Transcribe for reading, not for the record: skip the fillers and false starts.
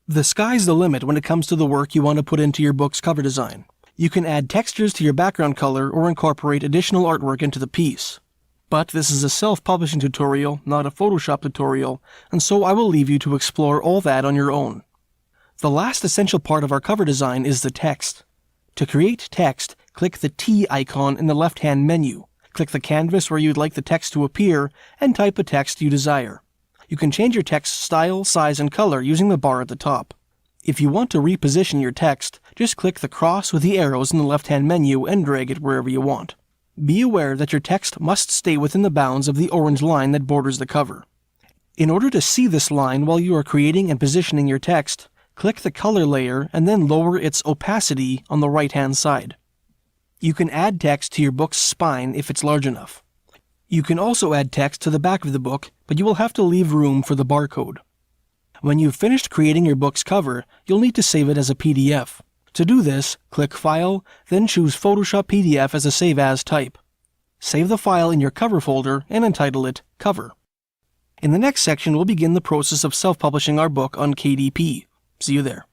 The sky's the limit when it comes to the work you want to put into your book's cover design. You can add textures to your background color or incorporate additional artwork into the piece. But this is a self-publishing tutorial, not a Photoshop tutorial, and so I will leave you to explore all that on your own. The last essential part of our cover design is the text. To create text, click the T icon in the left-hand menu. Click the canvas where you'd like the text to appear, and type a text you desire. You can change your text style, size, and color using the bar at the top. If you want to reposition your text, just click the cross with the arrows in the left-hand menu and drag it wherever you want. Be aware that your text must stay within the bounds of the orange line that borders the cover. In order to see this line while you are creating and positioning your text, click the color layer and then lower its opacity on the right-hand side. You can add text to your book's spine if it's large enough. You can also add text to the back of the book, but you will have to leave room for the barcode. When you've finished creating your book's cover, you'll need to save it as a PDF. To do this, click File, then choose Photoshop PDF as a Save As type. Save the file in your cover folder and entitle it Cover. In the next section, we'll begin the process of self-publishing our book on KDP. See you there.